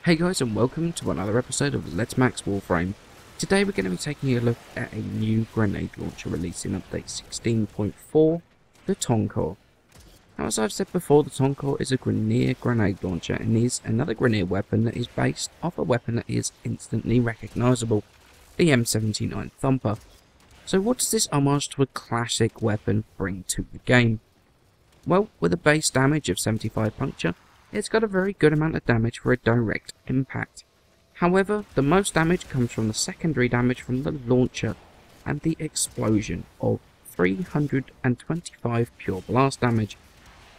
Hey guys, and welcome to another episode of Let's Max Warframe. Today we're going to be taking a look at a new grenade launcher released in update 16.4, the Tonkor. Now, as I've said before, the Tonkor is a Grineer grenade launcher and is another Grineer weapon that is based off a weapon that is instantly recognisable, the M79 Thumper. So what does this homage to a classic weapon bring to the game? Well, with a base damage of 75 puncture, it's got a very good amount of damage for a direct impact. However, the most damage comes from the secondary damage from the launcher and the explosion of 325 pure blast damage,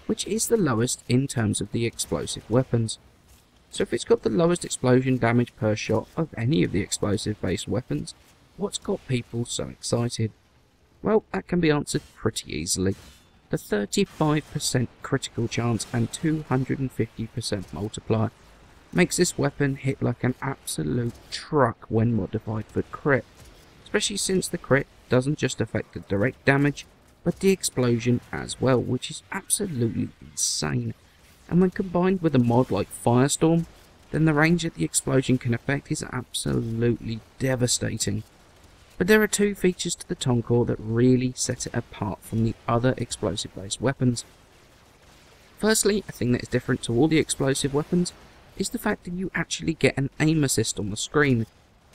which is the lowest in terms of the explosive weapons. So if it's got the lowest explosion damage per shot of any of the explosive based weapons, what's got people so excited? Well, that can be answered pretty easily. The 35% critical chance and 250% multiplier makes this weapon hit like an absolute truck when modified for crit, especially since the crit doesn't just affect the direct damage but the explosion as well, which is absolutely insane. And when combined with a mod like Firestorm, then the range that the explosion can affect is absolutely devastating. But there are two features to the Tonkor that really set it apart from the other explosive based weapons. Firstly, a thing that is different to all the explosive weapons is the fact that you actually get an aim assist on the screen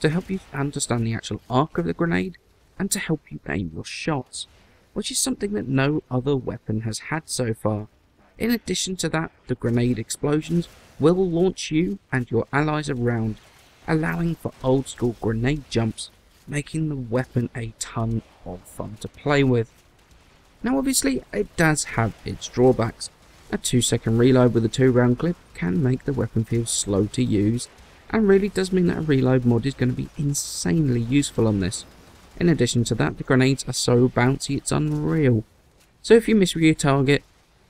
to help you understand the actual arc of the grenade and to help you aim your shots, which is something that no other weapon has had so far. In addition to that, the grenade explosions will launch you and your allies around, allowing for old school grenade jumps, making the weapon a ton of fun to play with. Now obviously it does have its drawbacks. A 2-second reload with a 2-round clip can make the weapon feel slow to use, and really does mean that a reload mod is going to be insanely useful on this. In addition to that, the grenades are so bouncy it's unreal. So if you miss your target,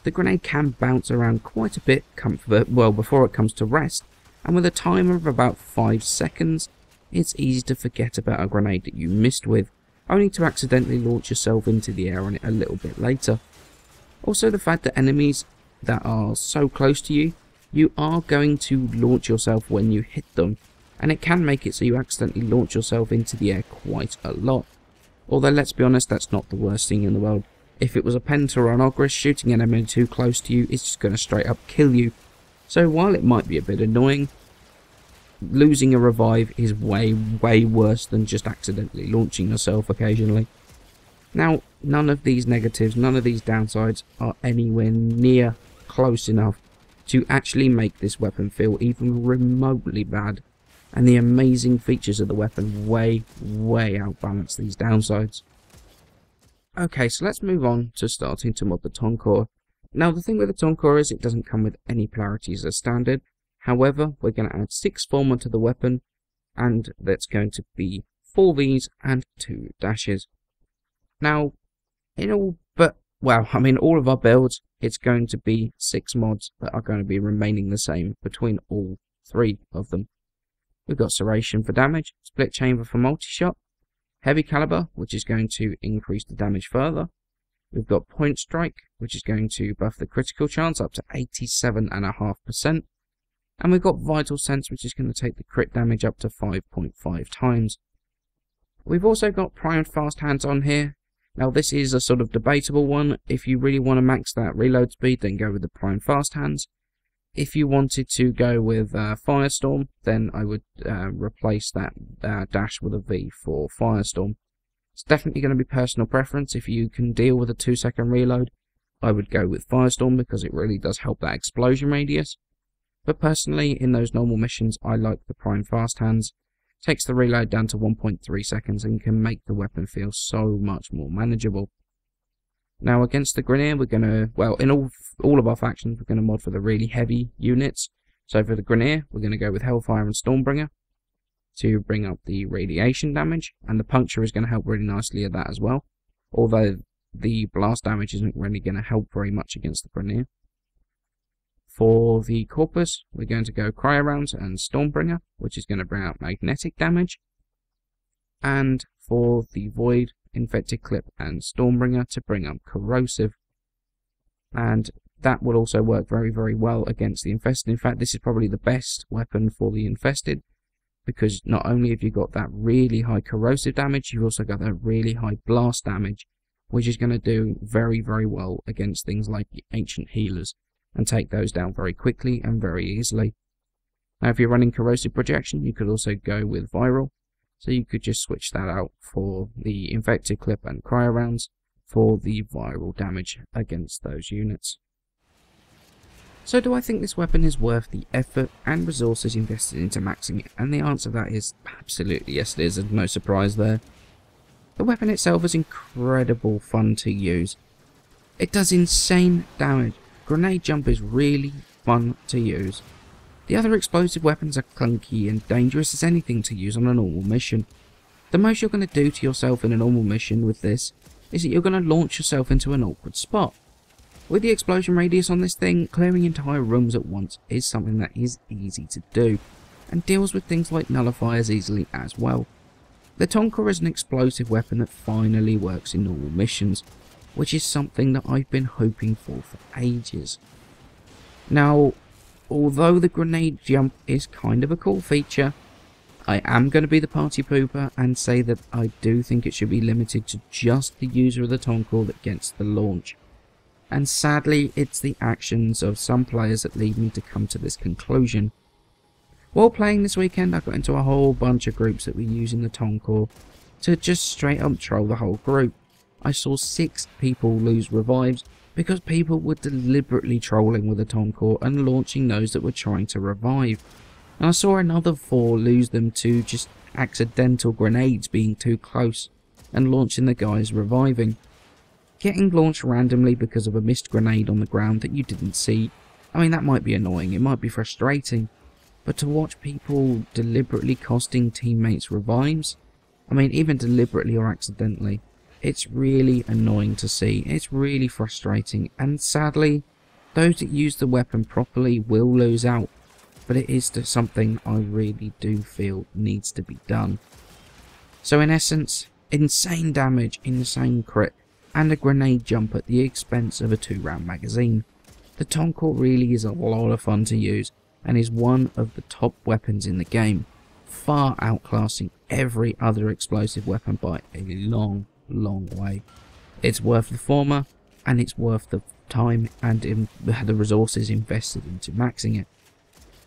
the grenade can bounce around quite a bit before it comes to rest, and with a timer of about 5 seconds, it's easy to forget about a grenade that you missed with, only to accidentally launch yourself into the air on it a little bit later. Also, the fact that enemies that are so close to you, you are going to launch yourself when you hit them, and it can make it so you accidentally launch yourself into the air quite a lot. Although let's be honest, that's not the worst thing in the world. If it was a penta or an ogres, shooting an enemy too close to you is just going to straight up kill you. So while it might be a bit annoying, losing a revive is way worse than just accidentally launching yourself occasionally. Now, none of these negatives, none of these downsides are anywhere near close enough to actually make this weapon feel even remotely bad, and the amazing features of the weapon way outbalance these downsides. Okay, so let's move on to starting to mod the Tonkor. Now, the thing with the Tonkor is it doesn't come with any polarities as standard. However, we're going to add 6 form to the weapon, and that's going to be 4 Vs and 2 dashes. Now, all of our builds, it's going to be 6 mods that are going to be remaining the same between all 3 of them. We've got Serration for damage, Split Chamber for multi-shot, Heavy Caliber, which is going to increase the damage further. We've got Point Strike, which is going to buff the critical chance up to 87.5%. And we've got Vital Sense, which is going to take the crit damage up to 5.5 times. We've also got Primed Fast Hands on here. Now this is a sort of debatable one. If you really want to max that reload speed, then go with the Primed Fast Hands. If you wanted to go with Firestorm, then I would replace that dash with a V for Firestorm. It's definitely going to be personal preference. If you can deal with a 2-second reload, I would go with Firestorm because it really does help that explosion radius. But personally, in those normal missions, I like the Prime Fast Hands. Takes the reload down to 1.3 seconds and can make the weapon feel so much more manageable. Now against the Grineer, we're going to, in all of our factions, we're going to mod for the really heavy units. So for the Grineer, we're going to go with Hellfire and Stormbringer to bring up the radiation damage, and the puncture is going to help really nicely at that as well. Although the blast damage isn't really going to help very much against the Grineer. For the Corpus, we're going to go Cryo-Rounds and Stormbringer, which is going to bring out magnetic damage. And for the Void, Infected Clip and Stormbringer to bring up Corrosive. And that will also work very, very well against the infested. In fact, this is probably the best weapon for the infested, because not only have you got that really high corrosive damage, you've also got that really high blast damage, which is going to do very, very well against things like the ancient healers, and take those down very quickly and very easily. Now, if you're running corrosive projection, you could also go with viral, so you could just switch that out for the infected clip and cryo rounds for the viral damage against those units. So do I think this weapon is worth the effort and resources invested into maxing it? And the answer to that is absolutely yes, it is. There's no surprise there. The weapon itself is incredible fun to use. It does insane damage. Grenade jump is really fun to use. The other explosive weapons are clunky and dangerous as anything to use on a normal mission. The most you're going to do to yourself in a normal mission with this is that you're going to launch yourself into an awkward spot. With the explosion radius on this thing, clearing entire rooms at once is something that is easy to do, and deals with things like nullifiers easily as well. The Tonkor is an explosive weapon that finally works in normal missions, which is something that I've been hoping for ages. Now, although the grenade jump is kind of a cool feature, I am going to be the party pooper and say that I do think it should be limited to just the user of the Tonkor that gets the launch. And sadly, it's the actions of some players that lead me to come to this conclusion. While playing this weekend, I got into a whole bunch of groups that were using the Tonkor to just straight up troll the whole group. I saw 6 people lose revives because people were deliberately trolling with the Tonkor and launching those that were trying to revive. And I saw another 4 lose them to just accidental grenades being too close and launching the guys reviving. Getting launched randomly because of a missed grenade on the ground that you didn't see, I mean, that might be annoying, it might be frustrating, but to watch people deliberately costing teammates revives, I mean, even deliberately or accidentally, it's really annoying to see, it's really frustrating, and sadly, those that use the weapon properly will lose out, but it is something I really do feel needs to be done. So in essence, insane damage, insane crit, and a grenade jump at the expense of a 2-round magazine. The Tonkor really is a lot of fun to use and is one of the top weapons in the game, far outclassing every other explosive weapon by a long, long way. It's worth the former, and it's worth the time and the resources invested into maxing it.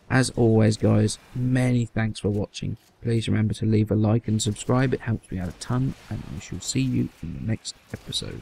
As always guys, many thanks for watching. Please remember to leave a like and subscribe, it helps me out a ton, and I shall see you in the next episode.